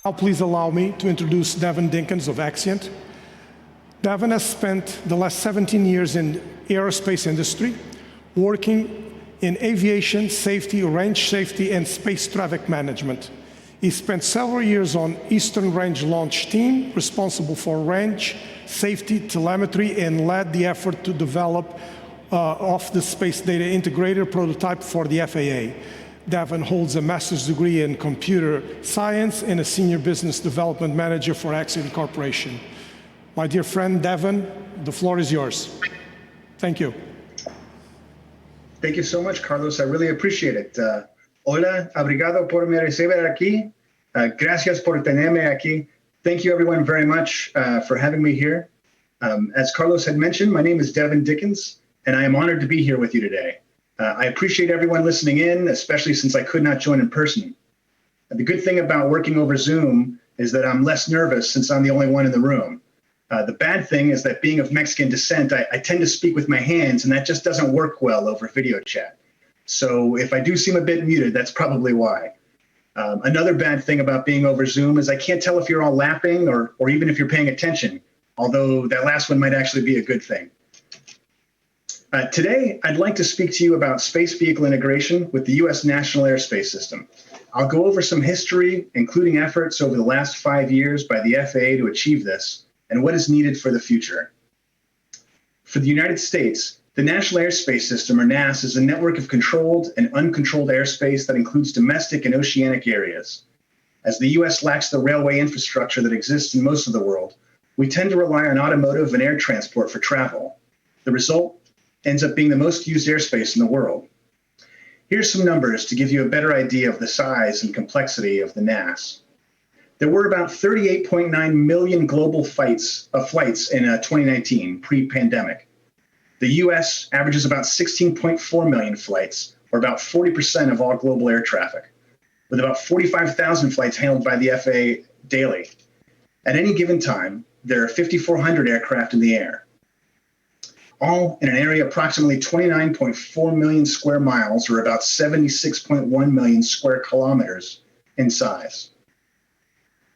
Now please allow me to introduce Devin Dinkins of Axient. Devin has spent the last 17 years in aerospace industry, working in aviation safety, range safety, and space traffic management. He spent several years on Eastern Range Launch Team, responsible for range, safety, telemetry, and led the effort to develop of the Space Data Integrator prototype for the FAA. Devin holds a master's degree in computer science and a senior business development manager for Axient Corporation. My dear friend Devin, the floor is yours. Thank you. Thank you so much, Carlos. I really appreciate it. Hola, obrigado por me recibir aquí. Gracias por tenerme aquí. Thank you, everyone, very much for having me here. As Carlos had mentioned, my name is Devin Dickens, and I am honored to be here with you today. I appreciate everyone listening in, especially since I could not join in person. The good thing about working over Zoom is that I'm less nervous since I'm the only one in the room. The bad thing is that being of Mexican descent, I tend to speak with my hands, and that just doesn't work well over video chat. So if I do seem a bit muted, that's probably why. Another bad thing about being over Zoom is I can't tell if you're all laughing or even if you're paying attention, although that last one might actually be a good thing. Today, I'd like to speak to you about space vehicle integration with the U.S. National Airspace System. I'll go over some history, including efforts over the last 5 years by the FAA to achieve this, and what is needed for the future. For the United States, the National Airspace System, or NAS, is a network of controlled and uncontrolled airspace that includes domestic and oceanic areas. As the U.S. lacks the railway infrastructure that exists in most of the world, we tend to rely on automotive and air transport for travel. The result ends up being the most used airspace in the world. Here's some numbers to give you a better idea of the size and complexity of the NAS. There were about 38.9 million global flights in 2019, pre-pandemic. The US averages about 16.4 million flights, or about 40% of all global air traffic, with about 45,000 flights handled by the FAA daily. At any given time, there are 5,400 aircraft in the air, all in an area approximately 29.4 million square miles, or about 76.1 million square kilometers in size.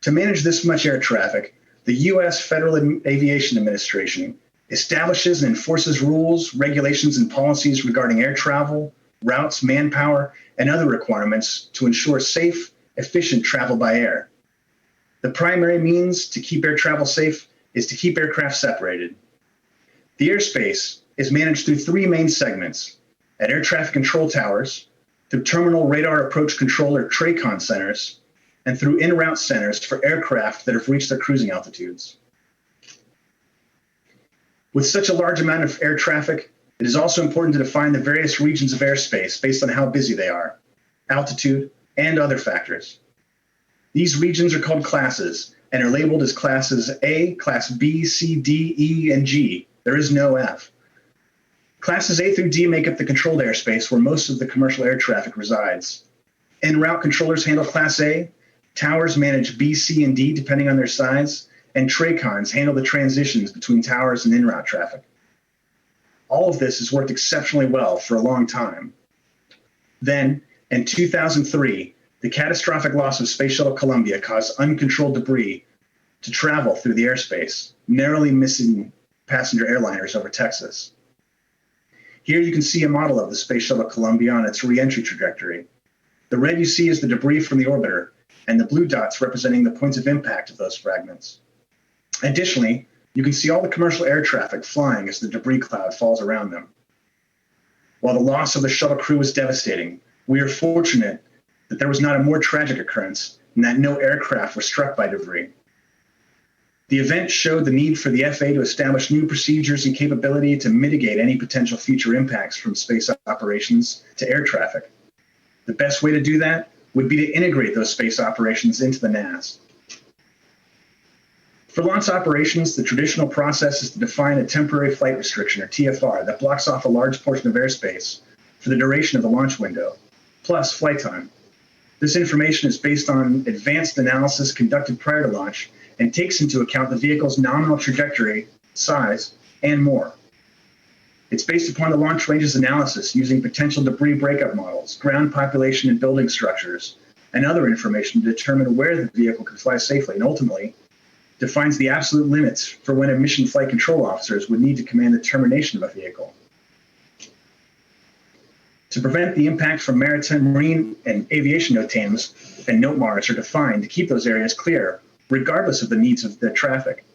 To manage this much air traffic, the U.S. Federal Aviation Administration establishes and enforces rules, regulations, and policies regarding air travel, routes, manpower, and other requirements to ensure safe, efficient travel by air. The primary means to keep air travel safe is to keep aircraft separated. The airspace is managed through three main segments: at air traffic control towers, through terminal radar approach control or TRACON centers, and through en-route centers for aircraft that have reached their cruising altitudes. With such a large amount of air traffic, it is also important to define the various regions of airspace based on how busy they are, altitude, and other factors. These regions are called classes and are labeled as classes A, class B, C, D, E, and G. There is no F. Classes A through D make up the controlled airspace where most of the commercial air traffic resides. En route controllers handle class A, towers manage B, C, and D depending on their size, and TRACONs handle the transitions between towers and en route traffic. All of this has worked exceptionally well for a long time. Then, in 2003, the catastrophic loss of Space Shuttle Columbia caused uncontrolled debris to travel through the airspace, narrowly missing passenger airliners over Texas. Here you can see a model of the Space Shuttle Columbia on its re-entry trajectory. The red you see is the debris from the orbiter, and the blue dots representing the points of impact of those fragments. Additionally, you can see all the commercial air traffic flying as the debris cloud falls around them. While the loss of the shuttle crew was devastating, we are fortunate that there was not a more tragic occurrence and that no aircraft were struck by debris. The event showed the need for the FAA to establish new procedures and capability to mitigate any potential future impacts from space operations to air traffic. The best way to do that would be to integrate those space operations into the NAS. For launch operations, the traditional process is to define a temporary flight restriction, or TFR, that blocks off a large portion of airspace for the duration of the launch window, plus flight time. This information is based on advanced analysis conducted prior to launch and takes into account the vehicle's nominal trajectory, size, and more. It's based upon the launch ranges analysis using potential debris breakup models, ground population and building structures, and other information to determine where the vehicle can fly safely, and ultimately defines the absolute limits for when mission flight control officers would need to command the termination of a vehicle. To prevent the impact from maritime, marine, and aviation NOTAMs and NOTMARs are defined to keep those areas clear, regardless of the needs of the traffic.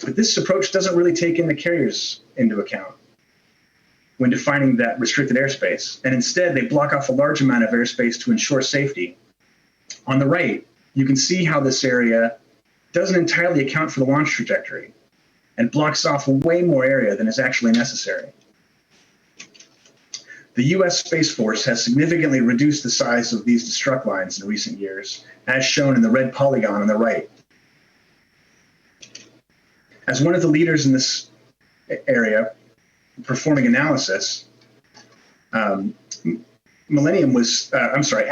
But this approach doesn't really take in the carriers into account when defining that restricted airspace, and instead they block off a large amount of airspace to ensure safety. On the right, you can see how this area doesn't entirely account for the launch trajectory and blocks off way more area than is actually necessary. The US Space Force has significantly reduced the size of these destruct lines in recent years, as shown in the red polygon on the right. As one of the leaders in this area performing analysis,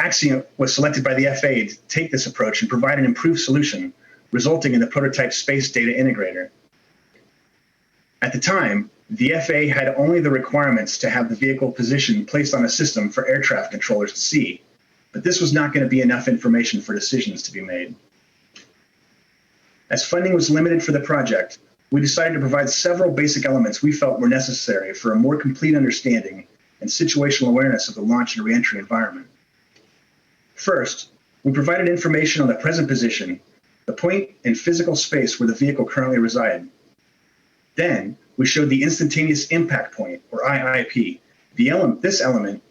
Axiom was selected by the FAA to take this approach and provide an improved solution, resulting in the prototype Space Data Integrator. At the time, the FAA had only the requirements to have the vehicle position placed on a system for air traffic controllers to see, but this was not going to be enough information for decisions to be made. As funding was limited for the project, we decided to provide several basic elements we felt were necessary for a more complete understanding and situational awareness of the launch and reentry environment. First, we provided information on the present position, the point in physical space where the vehicle currently resided. Then, we showed the instantaneous impact point, or IIP. This element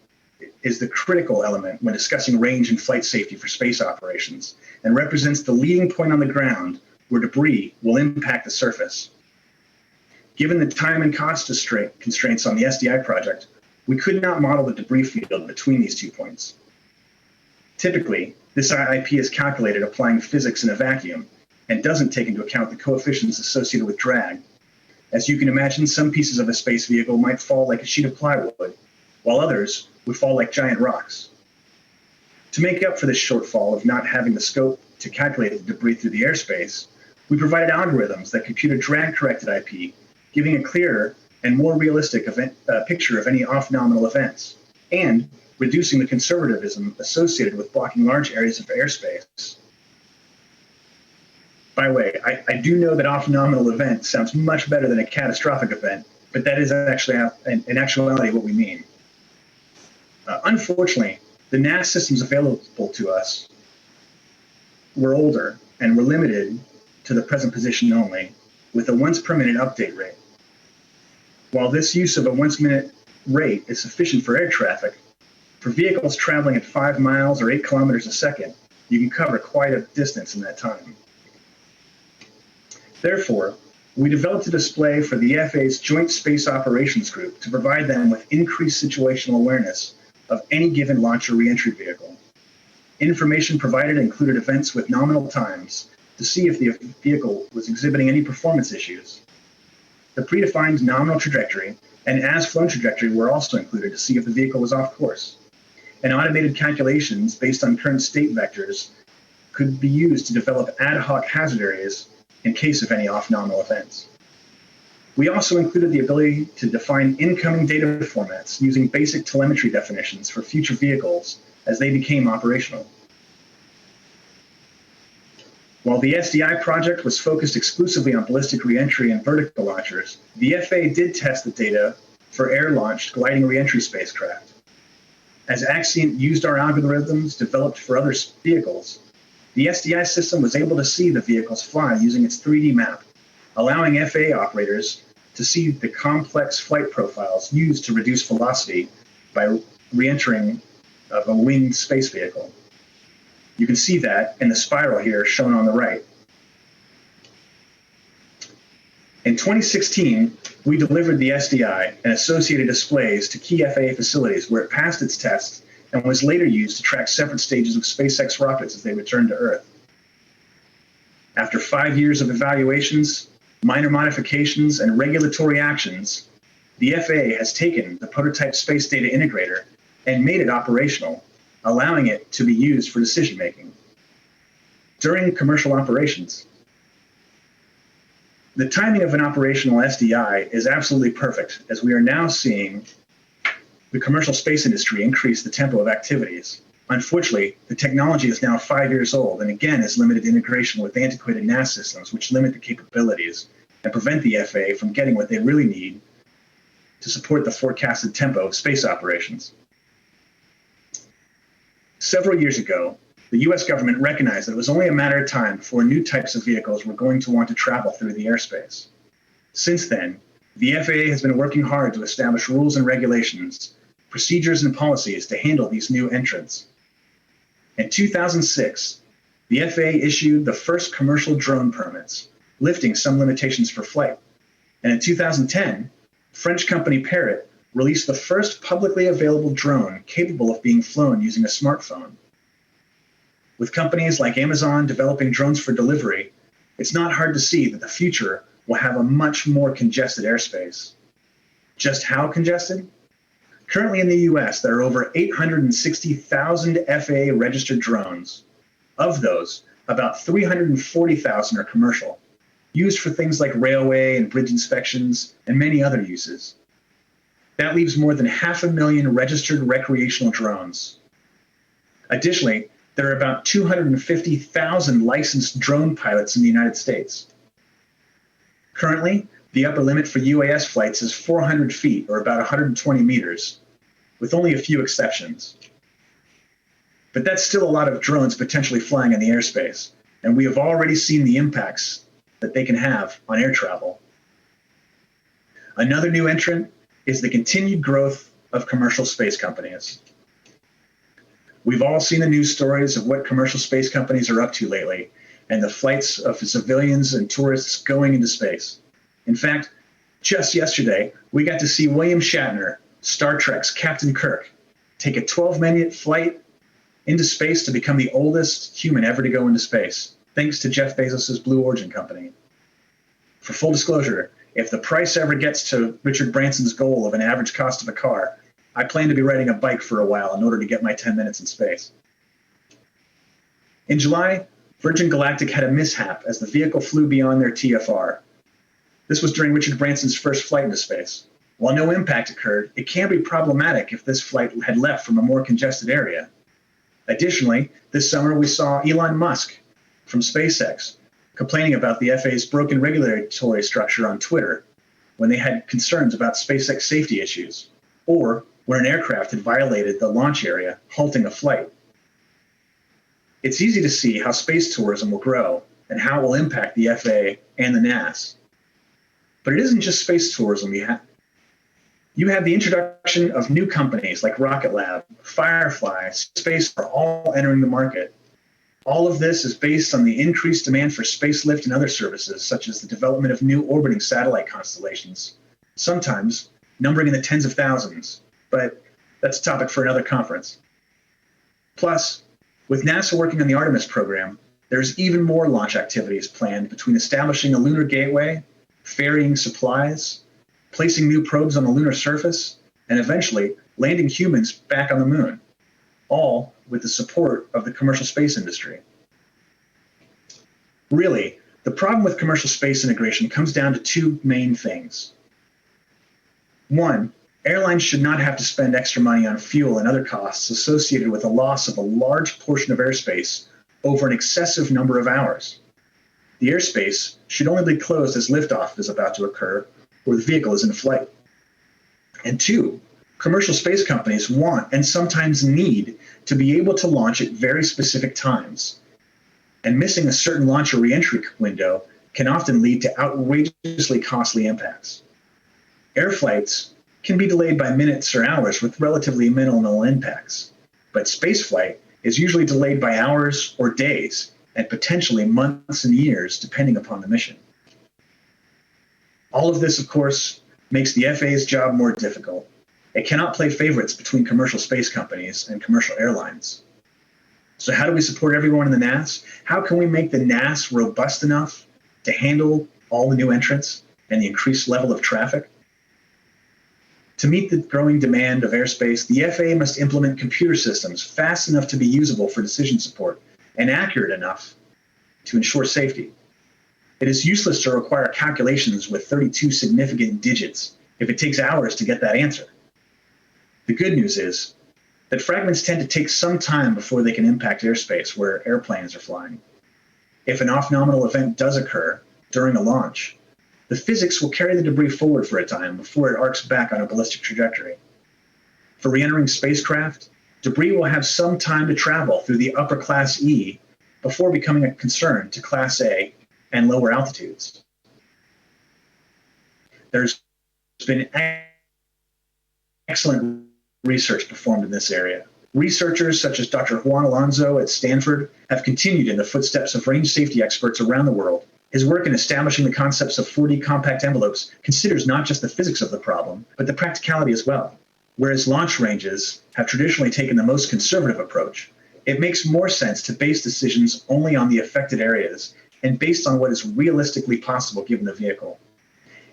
is the critical element when discussing range and flight safety for space operations, and represents the leading point on the ground where debris will impact the surface. Given the time and cost constraints on the SDI project, we could not model the debris field between these 2 points. Typically, this IIP is calculated applying physics in a vacuum and doesn't take into account the coefficients associated with drag. As you can imagine, some pieces of a space vehicle might fall like a sheet of plywood, while others would fall like giant rocks. To make up for this shortfall of not having the scope to calculate the debris through the airspace, we provided algorithms that compute a drag-corrected IP, giving a clearer and more realistic picture of any off-nominal events, and reducing the conservatism associated with blocking large areas of airspace. By the way, I do know that off-nominal event sounds much better than a catastrophic event, but that is actually in actuality what we mean. Unfortunately, the NAS systems available to us were older and were limited to the present position only, with a once-per-minute update rate. While this use of a once-minute rate is sufficient for air traffic, for vehicles traveling at 5 miles or 8 kilometers a second, you can cover quite a distance in that time. Therefore, we developed a display for the FAA's Joint Space Operations Group to provide them with increased situational awareness of any given launch or reentry vehicle. Information provided included events with nominal times to see if the vehicle was exhibiting any performance issues. The predefined nominal trajectory and as-flown trajectory were also included to see if the vehicle was off course. And automated calculations based on current state vectors could be used to develop ad hoc hazard areas in case of any off-nominal events. We also included the ability to define incoming data formats using basic telemetry definitions for future vehicles as they became operational. While the SDI project was focused exclusively on ballistic reentry and vertical launchers, the FAA did test the data for air-launched gliding reentry spacecraft. As Axiom used our algorithms developed for other vehicles, the SDI system was able to see the vehicles fly using its 3D map, allowing FAA operators to see the complex flight profiles used to reduce velocity by reentering of a winged space vehicle. You can see that in the spiral here shown on the right. In 2016, we delivered the SDI and associated displays to key FAA facilities where it passed its tests and was later used to track separate stages of SpaceX rockets as they returned to Earth. After 5 years of evaluations, minor modifications, and regulatory actions, the FAA has taken the prototype Space Data Integrator and made it operational, allowing it to be used for decision-making. During commercial operations, the timing of an operational SDI is absolutely perfect, as we are now seeing the commercial space industry increase the tempo of activities. Unfortunately, the technology is now 5 years old and again has limited integration with antiquated NAS systems, which limit the capabilities and prevent the FAA from getting what they really need to support the forecasted tempo of space operations. Several years ago, the US government recognized that it was only a matter of time before new types of vehicles were going to want to travel through the airspace. Since then, the FAA has been working hard to establish rules and regulations, procedures and policies to handle these new entrants. In 2006, the FAA issued the first commercial drone permits, lifting some limitations for flight. And in 2010, French company Parrot released the first publicly available drone capable of being flown using a smartphone. With companies like Amazon developing drones for delivery, it's not hard to see that the future will have a much more congested airspace. Just how congested? Currently in the US, there are over 860,000 FAA registered drones. Of those, about 340,000 are commercial, used for things like railway and bridge inspections and many other uses. That leaves more than 500,000 registered recreational drones. Additionally, there are about 250,000 licensed drone pilots in the United States. Currently, the upper limit for UAS flights is 400 feet, or about 120 meters, with only a few exceptions. But that's still a lot of drones potentially flying in the airspace, and we have already seen the impacts that they can have on air travel. Another new entrant is the continued growth of commercial space companies. We've all seen the news stories of what commercial space companies are up to lately, and the flights of civilians and tourists going into space. In fact, just yesterday, we got to see William Shatner, Star Trek's Captain Kirk, take a 12-minute flight into space to become the oldest human ever to go into space, thanks to Jeff Bezos' Blue Origin company. For full disclosure, if the price ever gets to Richard Branson's goal of an average cost of a car, I plan to be riding a bike for a while in order to get my 10 minutes in space. In July, Virgin Galactic had a mishap as the vehicle flew beyond their TFR. This was during Richard Branson's first flight into space. While no impact occurred, it can be problematic if this flight had left from a more congested area. Additionally, this summer we saw Elon Musk from SpaceX complaining about the FAA's broken regulatory structure on Twitter when they had concerns about SpaceX safety issues, or when an aircraft had violated the launch area, halting a flight. It's easy to see how space tourism will grow and how it will impact the FAA and the NAS. But it isn't just space tourism you have. You have the introduction of new companies like Rocket Lab, Firefly, Space are all entering the market. All of this is based on the increased demand for space lift and other services, such as the development of new orbiting satellite constellations, sometimes numbering in the tens of thousands, but that's a topic for another conference. Plus, with NASA working on the Artemis program, there's even more launch activities planned between establishing a lunar gateway, ferrying supplies, placing new probes on the lunar surface, and eventually landing humans back on the moon, all with the support of the commercial space industry. Really, the problem with commercial space integration comes down to two main things. One, airlines should not have to spend extra money on fuel and other costs associated with the loss of a large portion of airspace over an excessive number of hours. The airspace should only be closed as liftoff is about to occur or the vehicle is in flight. And two, commercial space companies want and sometimes need to be able to launch at very specific times. And missing a certain launch or reentry window can often lead to outrageously costly impacts. Air flights can be delayed by minutes or hours with relatively minimal impacts, but spaceflight is usually delayed by hours or days and potentially months and years depending upon the mission. All of this, of course, makes the FAA's job more difficult. It cannot play favorites between commercial space companies and commercial airlines. So how do we support everyone in the NAS? How can we make the NAS robust enough to handle all the new entrants and the increased level of traffic? To meet the growing demand of airspace, the FAA must implement computer systems fast enough to be usable for decision support and accurate enough to ensure safety. It is useless to require calculations with 32 significant digits if it takes hours to get that answer. The good news is that fragments tend to take some time before they can impact airspace where airplanes are flying. If an off-nominal event does occur during a launch, the physics will carry the debris forward for a time before it arcs back on a ballistic trajectory. For re-entering spacecraft, debris will have some time to travel through the upper class E before becoming a concern to class A and lower altitudes. There's been excellent research performed in this area. Researchers such as Dr. Juan Alonso at Stanford have continued in the footsteps of range safety experts around the world. His work in establishing the concepts of 4D compact envelopes considers not just the physics of the problem, but the practicality as well. Whereas launch ranges have traditionally taken the most conservative approach, it makes more sense to base decisions only on the affected areas and based on what is realistically possible given the vehicle.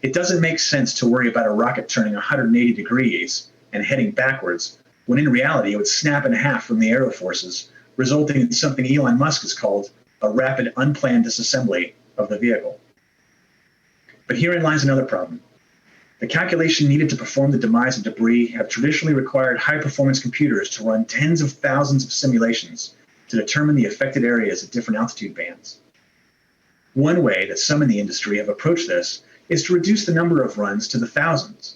It doesn't make sense to worry about a rocket turning 180 degrees and heading backwards, when in reality it would snap in half from the aero forces, resulting in something Elon Musk has called a rapid unplanned disassembly of the vehicle. But herein lies another problem. The calculation needed to perform the demise of debris have traditionally required high-performance computers to run tens of thousands of simulations to determine the affected areas at different altitude bands. One way that some in the industry have approached this is to reduce the number of runs to the thousands.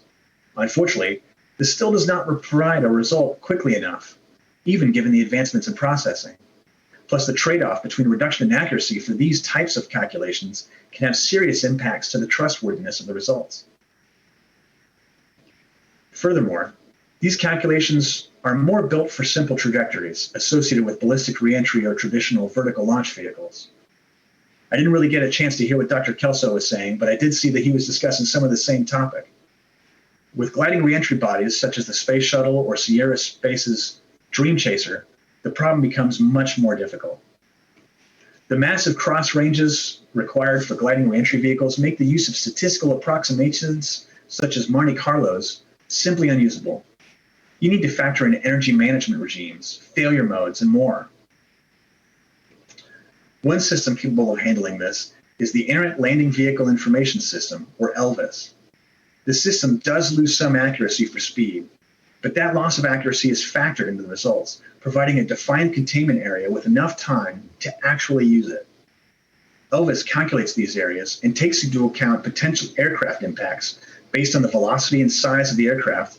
Unfortunately, this still does not provide a result quickly enough, even given the advancements in processing. Plus, the trade-off between reduction in accuracy for these types of calculations can have serious impacts to the trustworthiness of the results. Furthermore, these calculations are more built for simple trajectories associated with ballistic reentry or traditional vertical launch vehicles. I didn't really get a chance to hear what Dr. Kelso was saying, but I did see that he was discussing some of the same topic. With gliding reentry bodies, such as the Space Shuttle or AEROSPACE's Dream Chaser, the problem becomes much more difficult. The massive cross ranges required for gliding reentry vehicles make the use of statistical approximations, such as Monte Carlos, simply unusable. You need to factor in energy management regimes, failure modes, and more. One system capable of handling this is the Errant Landing Vehicle Information System, or ELVIS. The system does lose some accuracy for speed, but that loss of accuracy is factored into the results, providing a defined containment area with enough time to actually use it. ELVIS calculates these areas and takes into account potential aircraft impacts based on the velocity and size of the aircraft,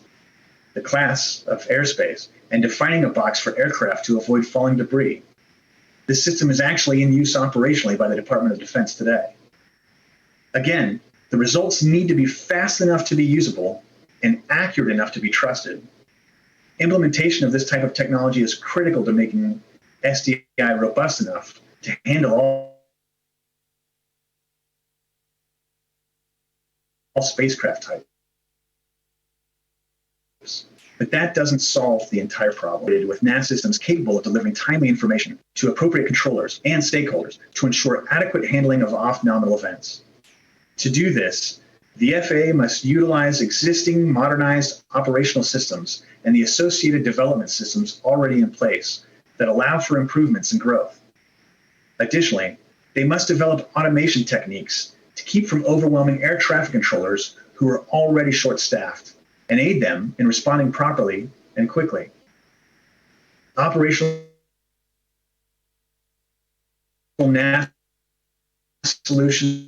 the class of airspace, and defining a box for aircraft to avoid falling debris. This system is actually in use operationally by the Department of Defense today. Again, the results need to be fast enough to be usable and accurate enough to be trusted. Implementation of this type of technology is critical to making SDI robust enough to handle all spacecraft types. But that doesn't solve the entire problem with NAS systems capable of delivering timely information to appropriate controllers and stakeholders to ensure adequate handling of off-nominal events. To do this, the FAA must utilize existing modernized operational systems and the associated development systems already in place that allow for improvements and growth. Additionally, they must develop automation techniques to keep from overwhelming air traffic controllers who are already short-staffed and aid them in responding properly and quickly. Operational NAS solutions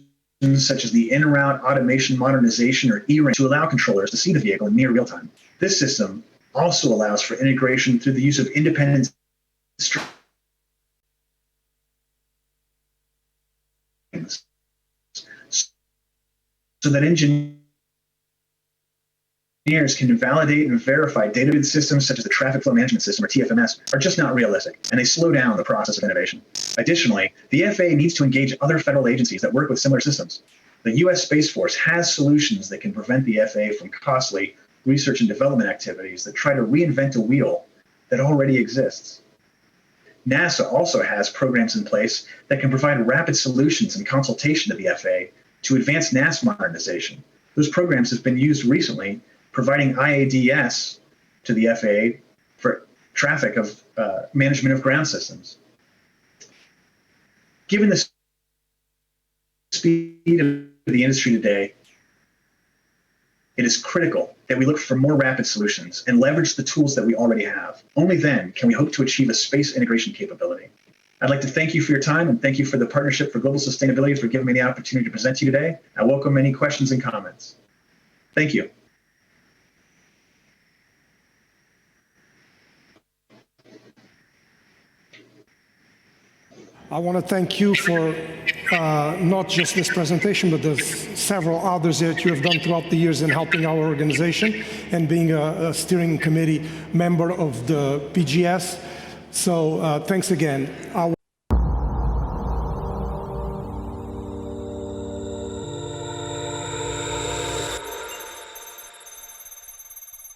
such as the in-route automation modernization or ERAM to allow controllers to see the vehicle in near real time. This system also allows for integration through the use of independent strings so that engineers can validate and verify data systems such as the Traffic Flow Management System, or TFMS, are just not realistic, and they slow down the process of innovation. Additionally, the FAA needs to engage other federal agencies that work with similar systems. The U.S. Space Force has solutions that can prevent the FAA from costly research and development activities that try to reinvent a wheel that already exists. NASA also has programs in place that can provide rapid solutions and consultation to the FAA to advance NAS modernization. Those programs have been used recently, providing IADS to the FAA for traffic of management of ground systems. Given the speed of the industry today, It is critical that we look for more rapid solutions and leverage the tools that we already have. Only then can we hope to achieve a space integration capability. I'd like to thank you for your time and thank you for the Partnership for Global Sustainability for giving me the opportunity to present to you today. I welcome any questions and comments. Thank you. I want to thank you for not just this presentation, but there's several others that you have done throughout the years in helping our organization and being a steering committee member of the PGS. So thanks again.